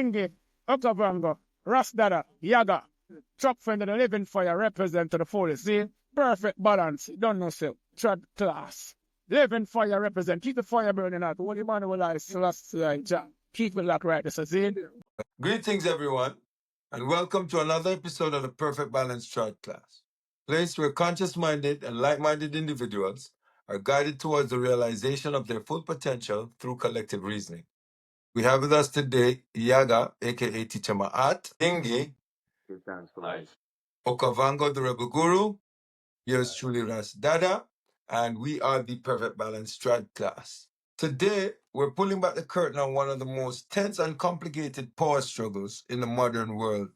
Ingi, Okavango, Rasdada, Yaga, Truck Fender, the Living Fire represent to the fullest. See? Perfect balance. Don't know so. Trod class. Living Fire represent. Keep the fire burning out. Holy man will I keep it like right. This is it. Greetings, everyone, and welcome to another episode of the Perfect Balance Chart class, place where conscious-minded and like-minded individuals are guided towards the realization of their full potential through collective reasoning. We have with us today Yaga, aka Teacher Ma'at, Ingi, Okavango, the Rebel Guru, yours truly, Ras Dada, and we are the Perfect Balance Strat class. Today, we're pulling back the curtain on one of the most tense and complicated power struggles in the modern world,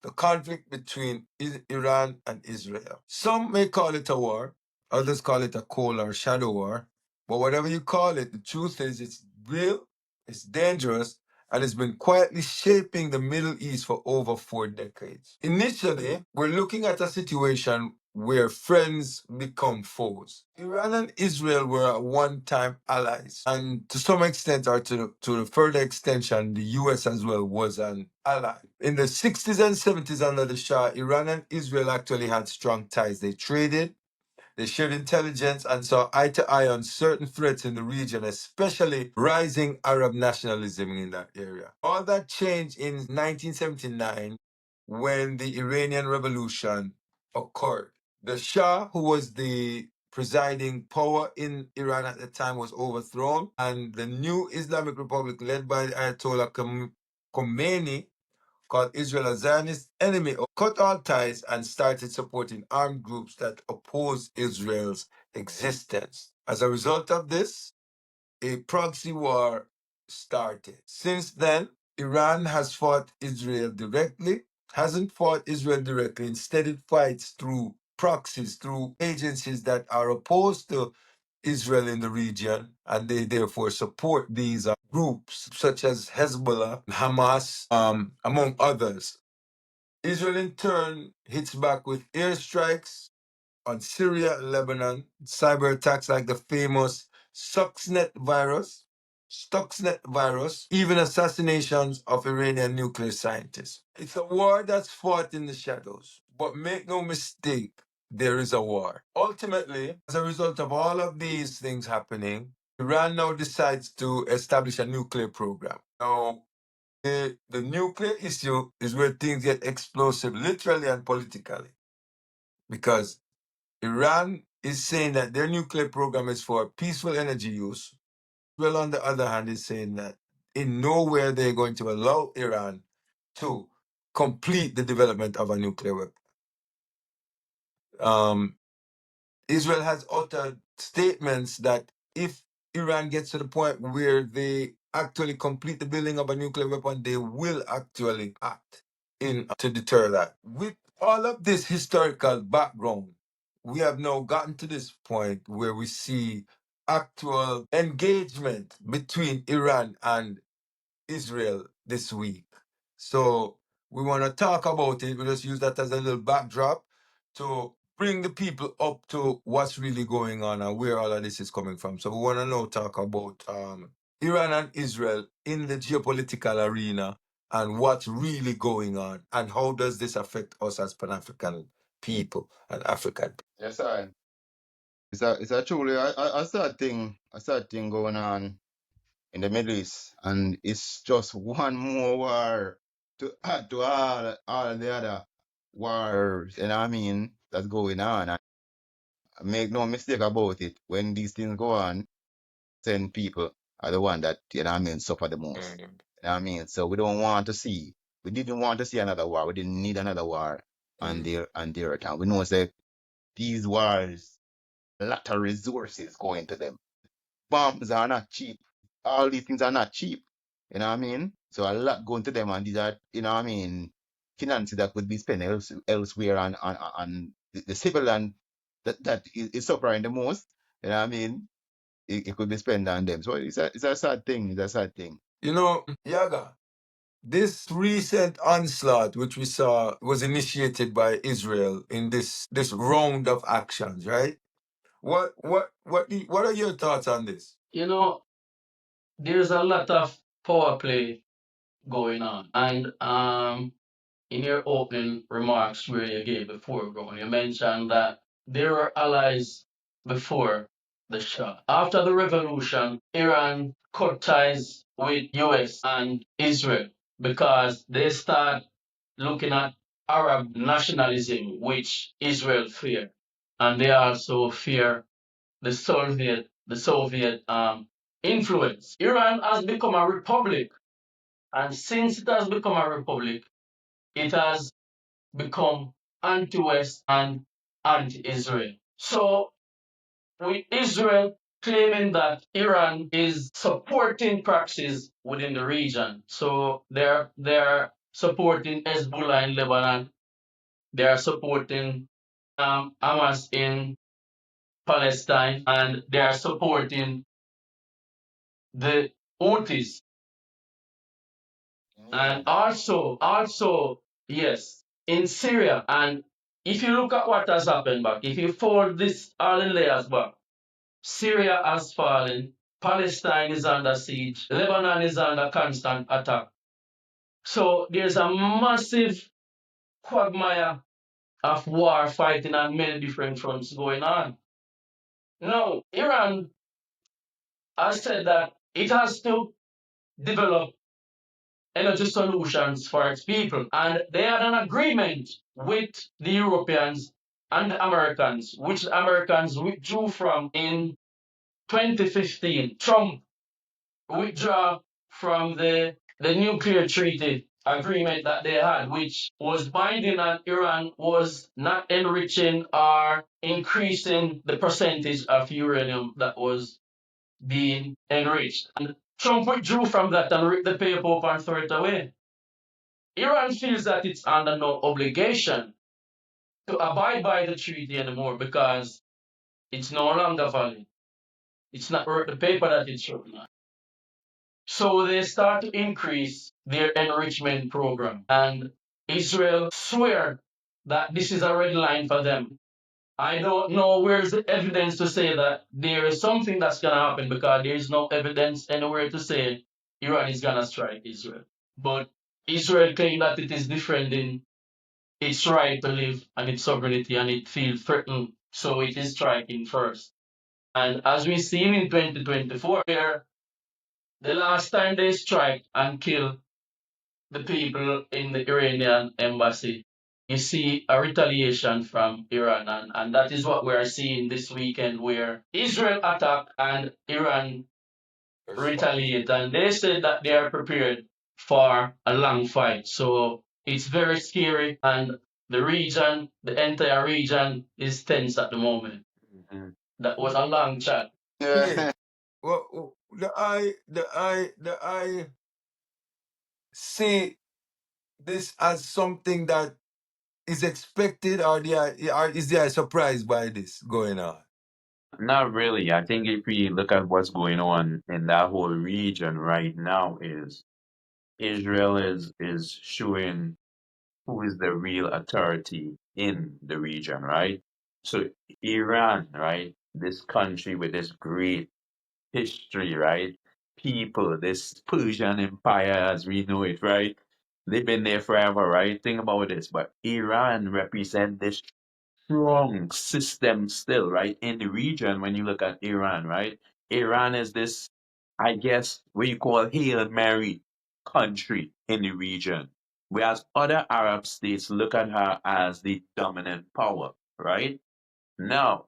the conflict between Iran and Israel. Some may call it a war, others call it a cold or shadow war, but whatever you call it, the truth is it's real, it's dangerous, and it's been quietly shaping the Middle East for over 4 decades. Initially, we're looking at a situation where friends become foes. Iran and Israel were at one time allies, and to some extent, or to the further extension, the US as well was an ally. In the 60s and 70s under the Shah, Iran and Israel actually had strong ties. They traded, they shared intelligence, and saw eye to eye on certain threats in the region, especially rising Arab nationalism in that area. All that changed in 1979 when the Iranian Revolution occurred. The Shah, who was the presiding power in Iran at the time, was overthrown, and the new Islamic Republic led by Ayatollah Khomeini, called Israel a Zionist enemy, cut all ties and started supporting armed groups that opposed Israel's existence. As a result of this, a proxy war started. Since then, Iran has fought Israel directly, hasn't fought Israel directly. Instead, it fights through proxies, through agencies that are opposed to Israel in the region, and they therefore support these groups such as Hezbollah, Hamas, among others. Israel in turn hits back with airstrikes on Syria and Lebanon, cyber attacks like the famous Stuxnet virus, even assassinations of Iranian nuclear scientists. It's a war that's fought in the shadows, but make no mistake, there is a war. Ultimately, as a result of all of these things happening, Iran now decides to establish a nuclear program. Now, the nuclear issue is where things get explosive, literally and politically, because Iran is saying that their nuclear program is for peaceful energy use. Well, on the other hand, is saying that in nowhere they're going to allow Iran to complete the development of a nuclear weapon. Israel has uttered statements that if Iran gets to the point where they actually complete the building of a nuclear weapon, they will actually act in to deter that. With all of this historical background, we have now gotten to this point where we see actual engagement between Iran and Israel this week. So we want to talk about it. We just use that as a little backdrop to bring the people up to what's really going on and where all of this is coming from. So we want to now talk about Iran and Israel in the geopolitical arena and what's really going on and how does this affect us as Pan-African people and African. Yes, I. It's a truly I saw a thing going on in the Middle East, and it's just one more war to add to all the other wars, you know what I mean, that's going on. And make no mistake about it, when these things go on, 10 people are the one that, you know what I mean, suffer the most. You know what I mean? So we didn't want to see another war. We didn't need another war on their account. We know that these wars, a lot of resources go into them. Bombs are not cheap. All these things are not cheap. You know what I mean? So a lot go into them, and these are, you know what I mean, finances that could be spent elsewhere on the civilian that is suffering the most. You know what I mean? It could be spent on them. So it's a sad thing. It's a sad thing. You know, Yaga, this recent onslaught, which we saw, was initiated by Israel in this round of actions, right? What are your thoughts on this? You know, there's a lot of power play going on. And in your opening remarks where you gave before, bro, you mentioned that there were allies before the Shah. After the revolution, Iran cut ties with US and Israel because they start looking at Arab nationalism, which Israel fear. And they also fear the Soviet influence. Iran has become a republic, and since it has become a republic, it has become anti-West and anti-Israel. So with Israel claiming that Iran is supporting proxies within the region, so they're supporting Hezbollah in Lebanon, they are supporting Hamas in Palestine, and they are supporting the Houthis. And also, yes, in Syria. And if you look at what has happened back, if you fold this all in layers back, Syria has fallen, Palestine is under siege, Lebanon is under constant attack. So there's a massive quagmire of war fighting on many different fronts going on. Now, Iran has said that it has to develop energy solutions for its people. And they had an agreement with the Europeans and the Americans, which the Americans withdrew from in 2015. Trump withdrew from the nuclear treaty agreement that they had, which was binding on Iran was not enriching or increasing the percentage of uranium that was being enriched. And Trump withdrew from that and ripped the paper up and threw it away. Iran feels that it's under no obligation to abide by the treaty anymore because it's no longer valid. It's not worth the paper that it's written on. So they start to increase their enrichment program. And Israel swear that this is a red line for them. I don't know where's the evidence to say that there is something that's going to happen because there is no evidence anywhere to say Iran is going to strike Israel. But Israel claims that it is defending its right to live and its sovereignty, and it feels threatened, so it is striking first. And as we seen in 2024, where the last time they strike and kill the people in the Iranian embassy, you see a retaliation from Iran, and that is what we are seeing this weekend, where Israel attack and Iran retaliate, and they said that they are prepared for a long fight. So it's very scary, and the entire region is tense at the moment. Mhm. That was a long chat. Yeah. Yeah. Well, the I see this as something that is expected, or is there a surprise by this going on? Not really. I think if we look at what's going on in that whole region right now, is Israel is showing who is the real authority in the region, right? So Iran, right? This country with this great history, right? People, this Persian Empire as we know it, right? They've been there forever, right? Think about this. But Iran represent this strong system still, right? In the region, when you look at Iran, right? Iran is this, I guess, what you call Hail Mary country in the region. Whereas other Arab states look at her as the dominant power, right? Now,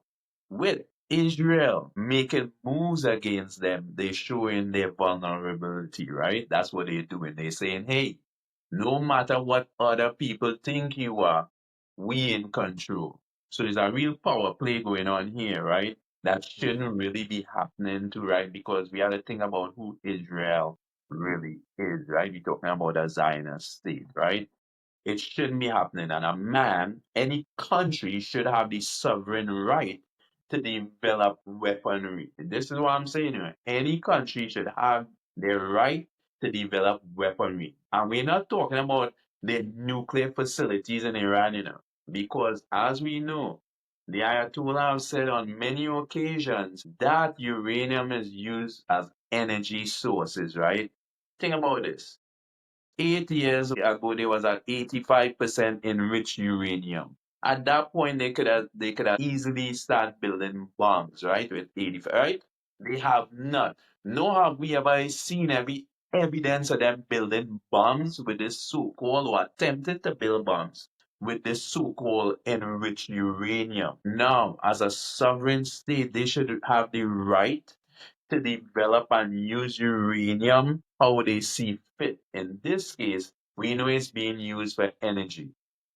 with Israel making moves against them, they're showing their vulnerability, right? That's what they're doing. They're saying, hey, no matter what other people think you are, we in control. So there's a real power play going on here, right? That shouldn't really be happening to, right? Because we have to think about who Israel really is, right? We're talking about a Zionist state, right? It shouldn't be happening. And a man, any country should have the sovereign right to develop weaponry. This is what I'm saying here. Any country should have the right to develop weaponry. And we're not talking about the nuclear facilities in Iran, because as we know, the Ayatollah have said on many occasions that uranium is used as energy sources, right? Think about this. 8 years ago, they was at 85% enriched uranium. At that point, they could have easily start building bombs, right? With 85, right? They have not. Nor have we ever seen every evidence of them building bombs with this so-called or attempted to build bombs with this so-called enriched uranium. Now, as a sovereign state, they should have the right to develop and use uranium how they see fit. In this case, we know it's being used for energy.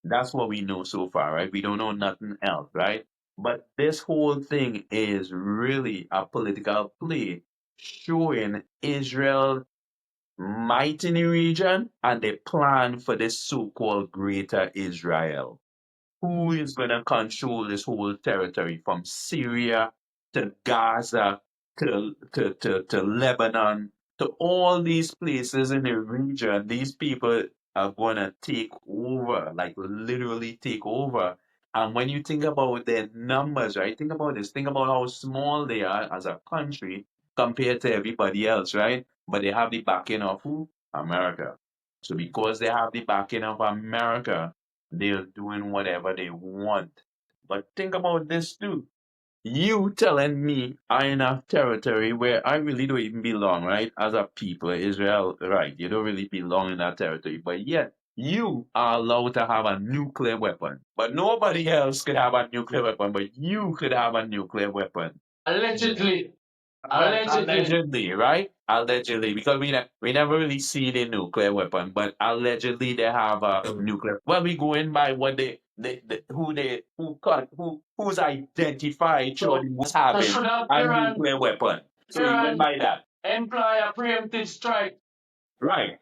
That's what we know so far, right? We don't know nothing else, right? But this whole thing is really a political play showing Israel might in the region and the plan for this so-called greater Israel. Who is going to control this whole territory from Syria to Gaza to Lebanon to all these places in the region? These people are going to take over, like literally take over. And when you think about their numbers, right? Think about this. Think about how small they are as a country compared to everybody else, right? But they have the backing of who? America. So because they have the backing of America, they're doing whatever they want. But think about this too. You telling me I in a territory where I really don't even belong, right? As a people, Israel, right? You don't really belong in that territory, but yet you are allowed to have a nuclear weapon. But nobody else could have a nuclear weapon, but you could have a nuclear weapon. Yeah. Allegedly. Right, Allegedly. allegedly, right? Allegedly, because we never really see the nuclear weapon, but allegedly they have a nuclear. Well, we go in by what who's identified So, showing what's so having should have a Iran nuclear weapon. So you went Iran by that, employ a preemptive strike? right?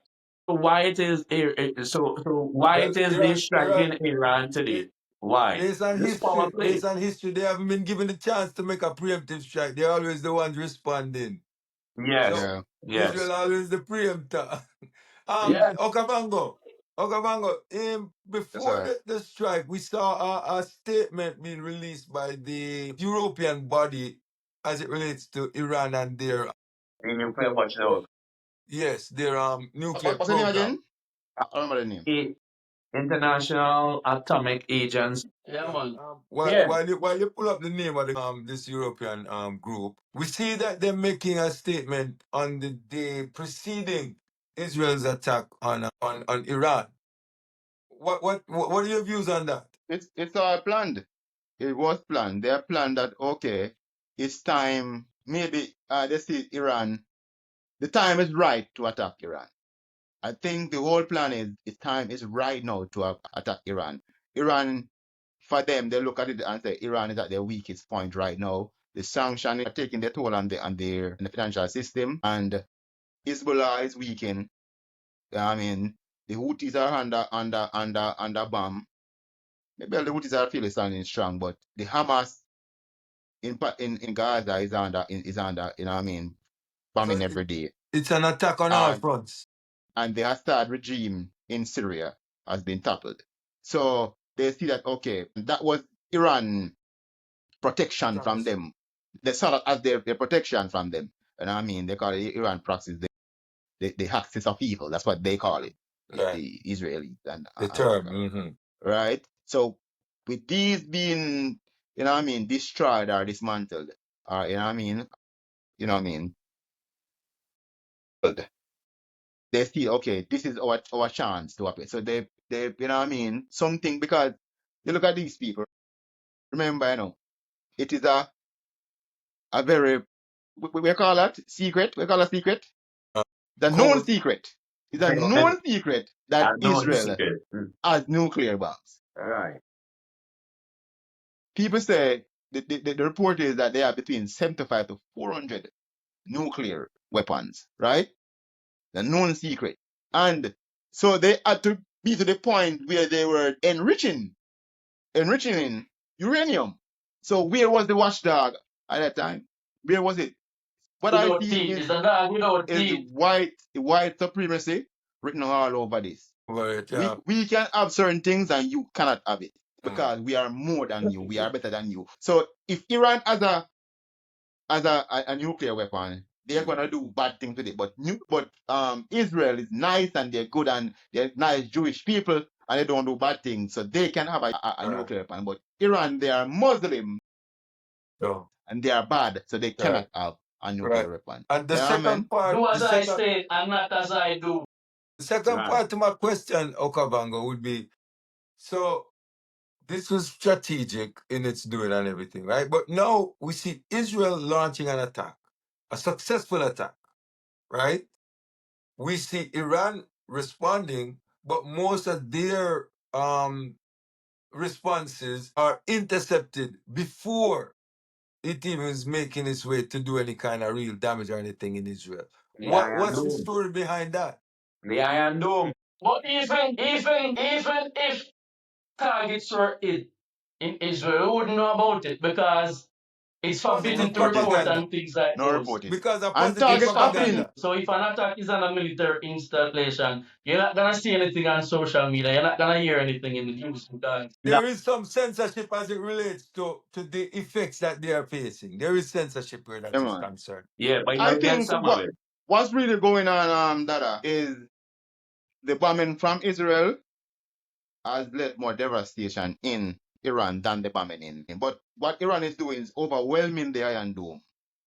So why it is why Well, it is they striking Iran I- today? Why? This power based play. on history, they haven't been given the chance to make a preemptive strike. They're always the ones responding. Yes, So Yeah. Israel yes, always the preemptor. yes. Okavango, Yes, before sir. the strike, we saw a statement being released by the European body as it relates to Iran and their The nuclear watchdog. yes, their nuclear What's the name program. again? I don't remember the name. International Atomic Agency. Yeah, man. Yeah, While you pull up the name of this European group, we see that they're making a statement on the day preceding Israel's attack on Iran. What are your views on that? It's all planned. It was planned. They have planned that okay, it's time. Maybe they see Iran. The time is right to attack Iran. I think the whole plan is the time is right now to attack Iran. Iran, for them, they look at it and say Iran is at their weakest point right now. The sanction are taking their toll on the financial system, and Hezbollah is weakening. I mean, the Houthis are under bomb. Maybe the Houthis are feeling standing strong, but the Hamas in Gaza is under you know what I mean So bombing every day. it's an attack on all And fronts. the Assad regime in Syria has been toppled. So they see that okay, that was Iran protection from them. They saw that as their protection from them. And I mean they call it Iran proxies the axis of evil. That's what they call it. Right. The Israelis and The term. America. Right? So with these being, you know what I mean, destroyed or dismantled, or you know what I mean, they see, okay, this is our chance to happen. So they you know what I mean, something because you look at these people, remember, it is a very we call that secret, we call it secret. The known Code. secret. It's a I known secret that know the Israel secret. has nuclear bombs. Right. People say the report is that they have between 75 to 400 nuclear weapons, right? The known secret. And so they had to be to the point where they were enriching in uranium. So where was the watchdog at that time? Where was it? What I Without see teeth. It's a dog without is teeth. the white supremacy written all over this. Over it, We can have certain things and you cannot have it because we are more than you. We are better than you. So if Iran has a nuclear weapon, they're gonna do bad things with it. But Israel is nice and they're good and they're nice Jewish people and they don't do bad things, so they can have a Right. nuclear weapon. But Iran, they are Muslim So, and they are bad, so they right. cannot have a nuclear Right. weapon. And the Yeah, man. second part, Do the as I second, say and not as I do. the second Right. part to my question, Okavango, would be, so this was strategic in its doing and everything, right? But now we see Israel launching an attack, a successful attack, right? We see Iran responding, but most of their responses are intercepted before it even is making its way to do any kind of real damage or anything in Israel. The Iron What's the Dome. story behind that? The Iron Dome. But even if targets were hit in Israel, we wouldn't know about it because it's forbidden Positive to report propaganda. and things like No those. report it. Because of And positive It's target happen. forbidden. propaganda. So if an attack is on a military installation, you're not gonna see anything on social media. You're not gonna hear anything in the news because There is some censorship as it relates to the effects that they are facing. There is censorship where that Yeah, is man. concerned. Yeah, but I you'll get think some of it. what's really going on, Dada, is the bombing from Israel has led more devastation in Iran than the bombing in. But what Iran is doing is overwhelming the Iron Dome,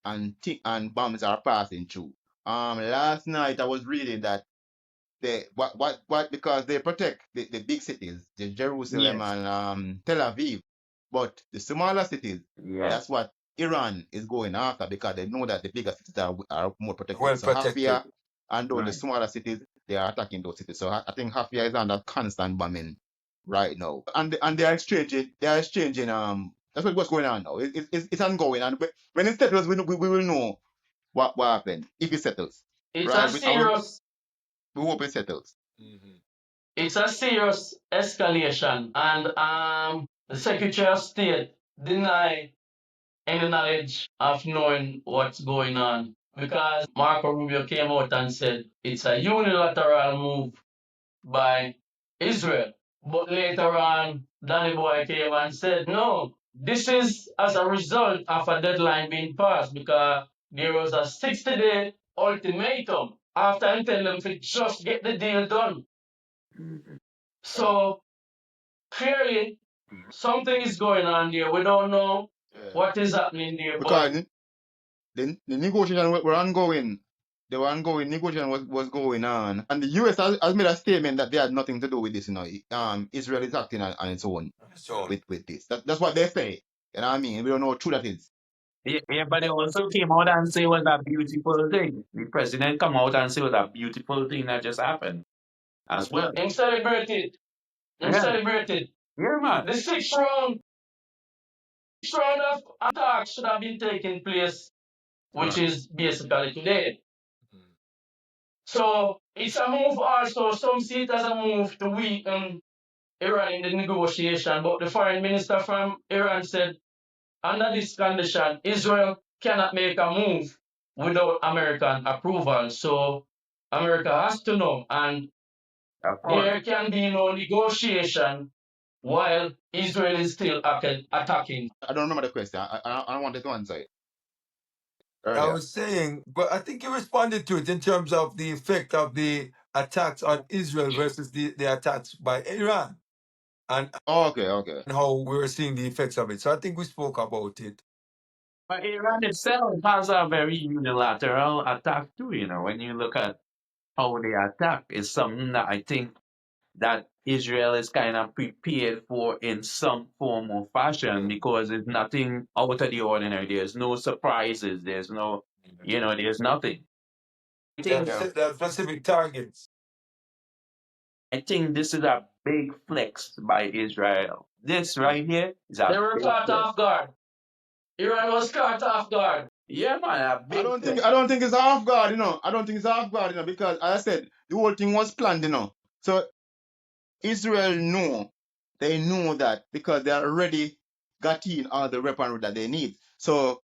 and bombs are passing through. Last night I was reading that because they protect the big cities, the Jerusalem Yes. and Tel Aviv, but the smaller cities, Yes. that's what Iran is going after because they know that the bigger cities are more protected. Well So protected. Hafia and those the Right. smaller cities, they are attacking those cities. So I think Hafia is under constant bombing right now, and they are exchanging. That's what's going on now. It's ongoing, and when it settles, we will know what happened if it settles. it's a Right? serious We hope it settles. Mhm. it's a serious escalation and the Secretary of State deny any knowledge of knowing what's going on because Marco Rubio came out and said it's a unilateral move by Israel. But later on, Danny Boy came and said, no, this is as a result of a deadline being passed because there was a 60-day ultimatum after I tell them to just get the deal done. So clearly, something is going on there. We don't know what is happening there, but Because the negotiation were ongoing. They were ongoing. Negotiation was going on, and the US has made a statement that they had nothing to do with this. Israel is acting on its own So with this. That's what they say. You know what I mean? We don't know how true that is. Yeah, but they also came out and say it was a beautiful thing. The president come out and say it was a beautiful thing that just happened as well. and celebrated. And Yeah, celebrated. yeah, man. The sixth round of attack should have been taking place, which right. is basically today. Mhm. So it's a move also. Some see it as a move to weaken Iran in the negotiation. But the foreign minister from Iran said, under this condition, Israel cannot make a move without American approval. So America has to know, and Of course. there can be no negotiation while Israel is still attacking. I don't remember the question. I wanted to answer it I earlier. was saying, but I think you responded to it in terms of the effect of the attacks on Israel versus the attacks by Iran and Okay. how we were seeing the effects of it. So I think we spoke about it. But Iran itself has a very unilateral attack too, when you look at how they attack, it's something that I think that Israel is kind of prepared for in some form or fashion because it's nothing out of the ordinary. There's no surprises. There's no, there's nothing. I They think have set their specific targets. I think this is a big flex by Israel. This right here is They a were big caught flex. off guard. Iran was caught off guard. Yeah, man, a I big flex. don't think it's off guard. I don't think it's off guard. Because as I said, the whole thing was planned. So Israel they know that because they already got in all the weaponry that they need. So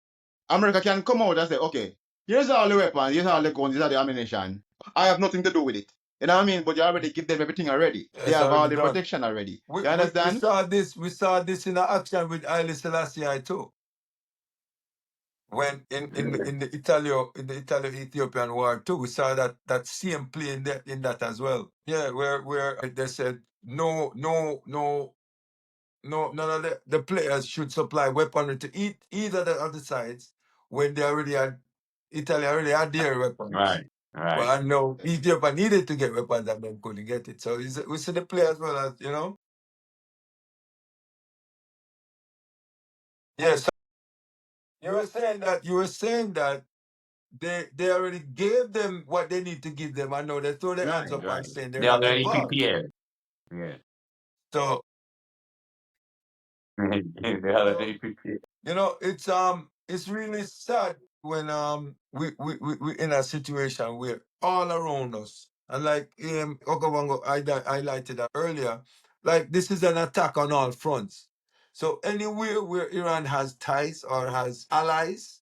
America can come out and say, okay, here's all the weapons, here's all the guns, here's all the ammunition. I have nothing to do with it. You know what I mean? But you already give them everything already. They It's have all already the done. protection already. We, You we, we understand? saw this. We saw this in action with Haile Selassie too. when in the Italo-Ethiopian War too, we saw that same play in that as well. Yeah, where they said none of the players should supply weaponry to either the other sides when they already had Italy already had their weapons. Right, right. But I know Ethiopia needed to get weapons and then couldn't get it. So we see the play as well as Yes, you were saying that they already gave them what they need to give them. I know they throw their hands Right, up and right. saying they're They not already involved. prepared. Yeah. So They uh, already prepared. it's really sad when we in a situation where all around us, and like Okavango highlighted that earlier, like this is an attack on all fronts. So anywhere where Iran has ties or has allies,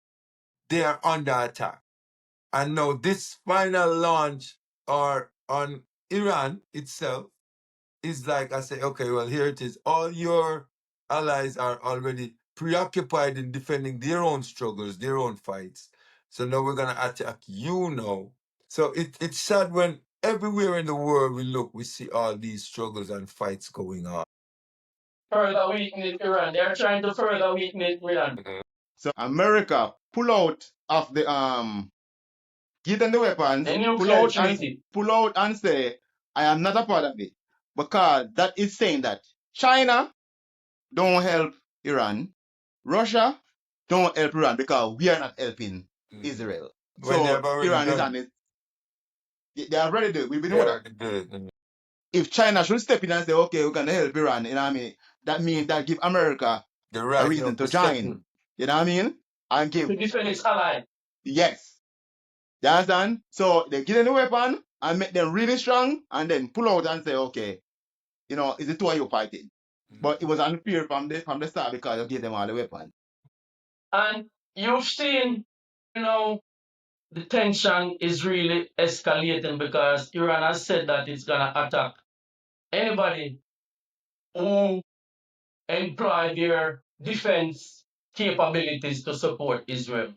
they are under attack. And now this final launch or on Iran itself is like I say, okay, well here it is. All your allies are already preoccupied in defending their own struggles, their own fights. So now we're gonna attack you now. So it's sad when everywhere in the world we look, we see all these struggles and fights going on. Further weakening Iran. They're trying to further weaken Iran. So America pull out of the give them the weapons, The nuclear treaty. pull out and say, I am not a part of it. Because that is saying that China don't help Iran, Russia don't help Iran because we are not helping Israel. When they have So already Iran is done on it. They are already do it. We they know that. already did it. If China should step in and say, okay, we're gonna help Iran, you know what I mean? That means that give America The a right now reason to to step join. in. You know what I mean? And give To defend its ally. yes. You understand? So they give them the weapon and make them really strong and then pull out and say, okay, it's the two of you fighting. But it was unfair from the start because you gave them all the weapons. And you've seen, the tension is really escalating because Iran has said that it's gonna attack anybody who employ their defense capabilities to support Israel.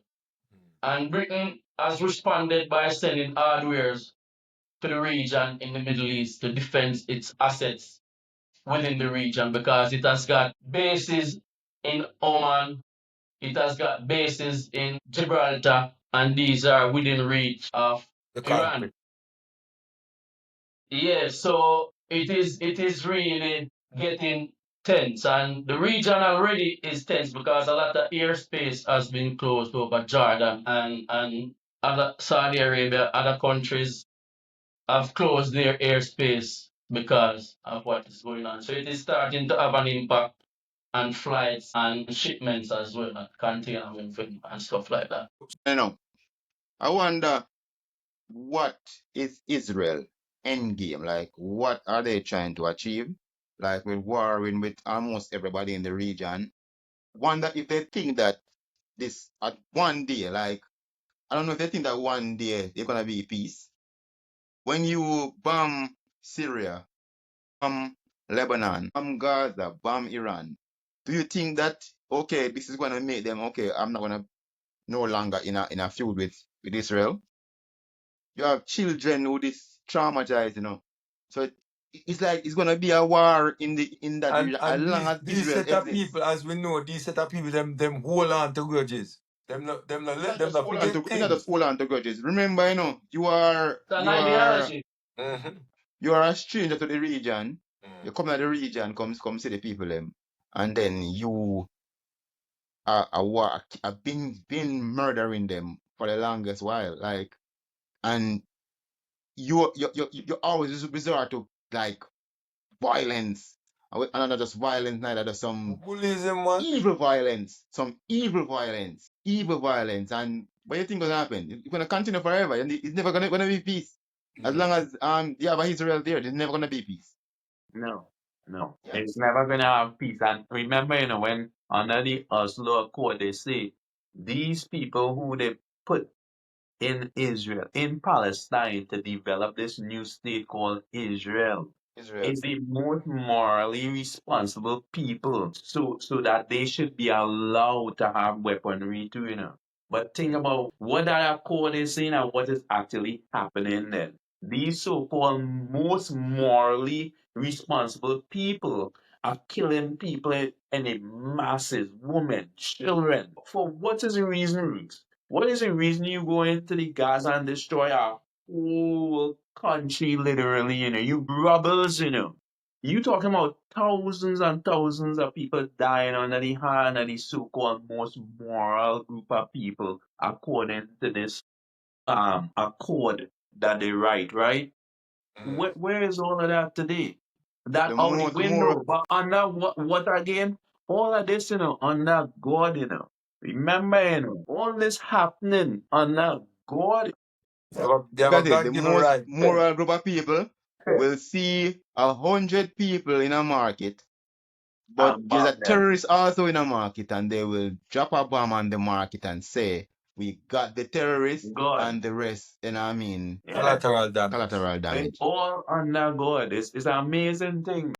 And Britain has responded by sending hardwares to the region in the Middle East to defend its assets within the region because it has got bases in Oman, it has got bases in Gibraltar, and these are within reach of The Iran. conflict. Yeah, so it is really getting tense, and the region already is tense because a lot of airspace has been closed over Jordan and other Saudi Arabia, other countries have closed their airspace because of what is going on. So it is starting to have an impact on flights and shipments as well, and container movement and stuff like that. I wonder what is Israel endgame? Like, what are they trying to achieve? Like, with warring with almost everybody in the region. Wonder if they think that this at one day, like, I don't know if they think that one day they're gonna be peace. When you bomb Syria, bomb Lebanon, bomb Gaza, bomb Iran, do you think that okay, this is gonna make them okay? I'm not gonna no longer in a feud with Israel. You have children who is traumatized. So it's like it's gonna be a war in that region as And long these as these Israel set of exists. people, as we know, these set of people, them hold on to grudges. Them not let them not forget It's not just things. hold on to grudges. Remember, you are It's an you are ideology. Mm-hmm. you are a stranger to the region. You come to the region, come see the people them, and then you are a war have been murdering them for the longest while, like, and you always resort to like violence, and not just violence, neither just some Populism, man. evil violence, and what do you think gonna happen? It's gonna continue forever, and it's never gonna be peace. As long as you have Israel there, there's never gonna be peace. No, no. Yeah. It's never gonna have peace. And remember, when under the Oslo Accord they say these people who they put in Israel, in Palestine to develop this new state called Israel Israel. is the most morally responsible people. So that they should be allowed to have weaponry too. But think about what that accord is saying and what is actually happening then. These so-called most morally responsible people are killing people in the masses, women, children. For what is the reason, Roots? What is the reason you go into the Gaza and destroy our whole country, literally, you rebels, you talking about thousands and thousands of people dying under the hand of the so-called most moral group of people, according to this accord that they write, right? Where is all of that today? That The out the most more window. But under what again? All of this, under God, Remember, all this happening under God. You have look a at it, the God-given most right. moral group of people will see 100 people in a market, but And there's a bomb them. terrorist also in a market, and they will drop a bomb on the market and say, "We got the terrorists God. and the rest." You know what I mean? Yeah. Collateral damage. Collateral It's damage. all under God. It's an amazing thing.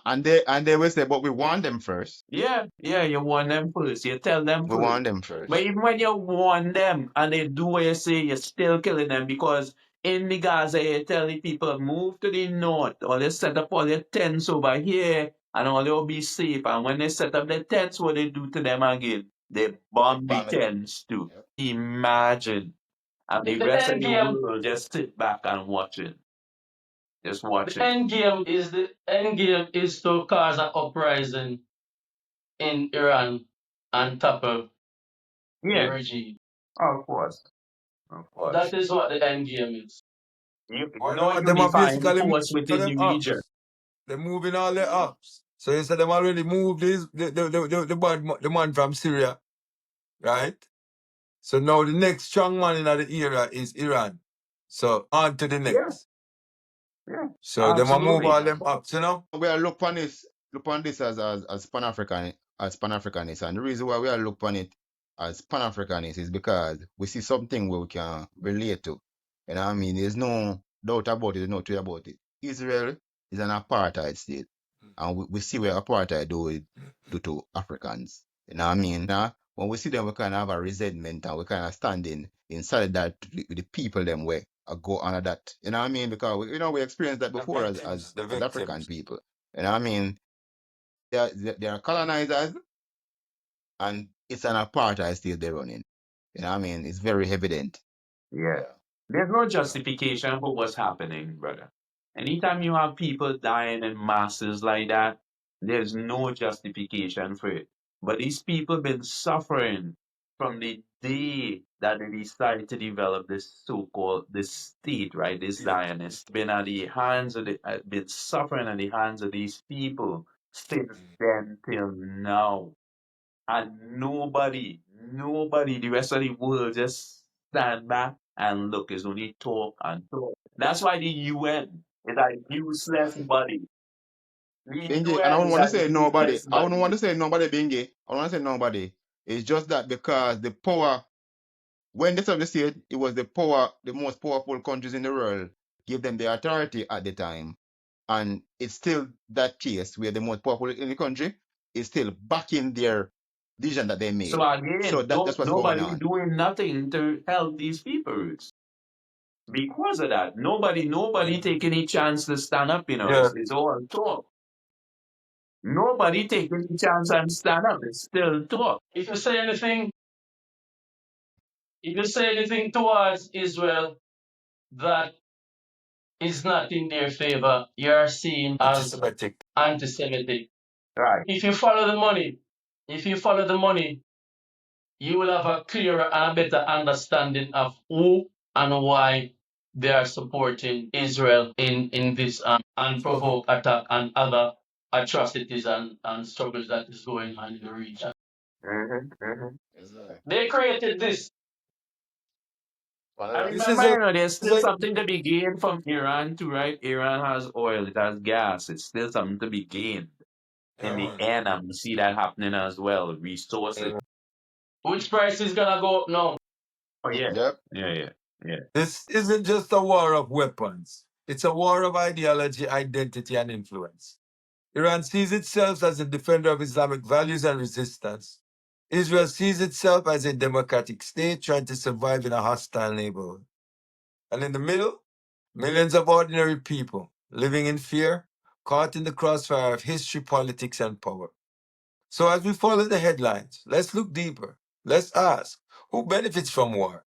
And they will say, "But we want them first. Yeah, you warn them first. You tell them We first. want them But first." even when you warn them and they do what you say, you're still killing them because in the Gaza, you tell the people move to the north or they set up all their tents over here and all they'll be safe. And when they set up the tents, what they do to them again? They They bomb the bomb it. tents too. Yep. Imagine. And the The rest of end the game, world just sit back and watch it. Just watch the it. end game is to cause an uprising in Iran and topple the Yeah, regime. of course. Of course. That is what the end game is. Why No not? Them are unifying basically moving force to within them the region. ups. They're moving all their ups. So you said them already moved the man from Syria, right? So now the next strong man in the area is Iran. So on to the Yeah, next. yeah, So them are move absolutely. all them ups, We are look on this as Pan-Africanist, and the reason why we are look on it as Pan-Africanist is because we see something where we can relate to. You know what I mean? There's no doubt about it, there's no truth about it. Israel is an apartheid state, and we see what apartheid do to Africans. You know what I mean? Now, when we see them, we kind of have a resentment, and we kind of standing in solidarity with the people them way go under that. You know what I mean? Because we experienced that The before victims. The as African victims. people. You know what I mean? They are colonizers, and it's an apartheid state they're running. You know what I mean? It's very evident. Yeah. Yeah. There's no Yeah. justification for what's happening, brother. Anytime you have people dying in masses like that, there's no justification for it. But these people been suffering from the day that they decided to develop this so-called this state, right? This Zionist been at the hands of been suffering at the hands of these people since then till now. And nobody, the rest of the world just stand back and look. It's only talk and talk. That's why the UN is a useless body. The Benji, and I UN don't is want to a say nobody. useless I don't want body. to say nobody, Benji. I don't want to say nobody. It's just that because the power, when they started the state, it was the most powerful countries in the world give them the authority at the time. And it's still that case where the most powerful in the country is still backing their decision that they So made. So again, that's what's going nobody on. doing nothing to help these people. Because of that, nobody take any chance to stand up. Yeah. It's all talk. Nobody take any chance and stand up. It's still talk. If you say anything towards Israel that is not in their favor, you are seen as Anti-Semitic. anti-Semitic. Right. If you follow the money, you will have a clearer and a better understanding of who and why they are supporting Israel in this unprovoked attack and other atrocities and struggles that is going on in the region. Yes, sir. They created this. Well, I This remember, is a there's this still is something to be gained from Iran too, right? Iran has oil, it has gas. It's still something to be gained in the a end, and we see that happening as well. Resources. Which price is gonna go up now? Oh yeah, Yep. yeah. This isn't just a war of weapons. It's a war of ideology, identity, and influence. Iran sees itself as a defender of Islamic values and resistance. Israel sees itself as a democratic state trying to survive in a hostile neighborhood. And in the middle, millions of ordinary people living in fear, caught in the crossfire of history, politics, and power. So as we follow the headlines, let's look deeper. Let's ask, who benefits from war?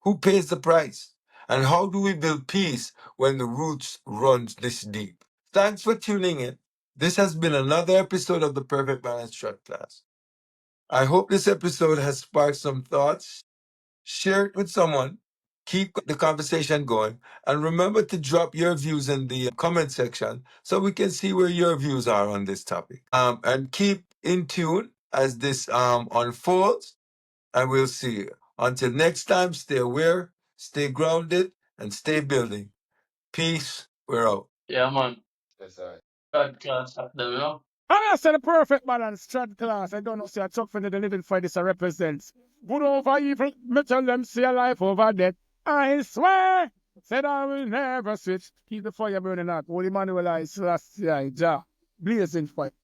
Who pays the price? And how do we build peace when the roots run this deep? Thanks for tuning in. This has been another episode of the Perfect Balance Shot Class. I hope this episode has sparked some thoughts. Share it with someone. Keep the conversation going. And remember to drop your views in the comment section so we can see where your views are on this topic. And keep in tune as this unfolds. And we'll see you. Until next time, stay aware, stay grounded, and stay building. Peace. We're out. Yeah, man. Yes, sir. God class up them, you know. I said the perfect balance, trad class. I don't know, see a Chuck friend of the living for this represents. Good over evil, me tell them see a life over death. I swear, said I will never switch. Keep the fire burning out. Holy Emmanuel I Selassie I Jah. Blazing fire.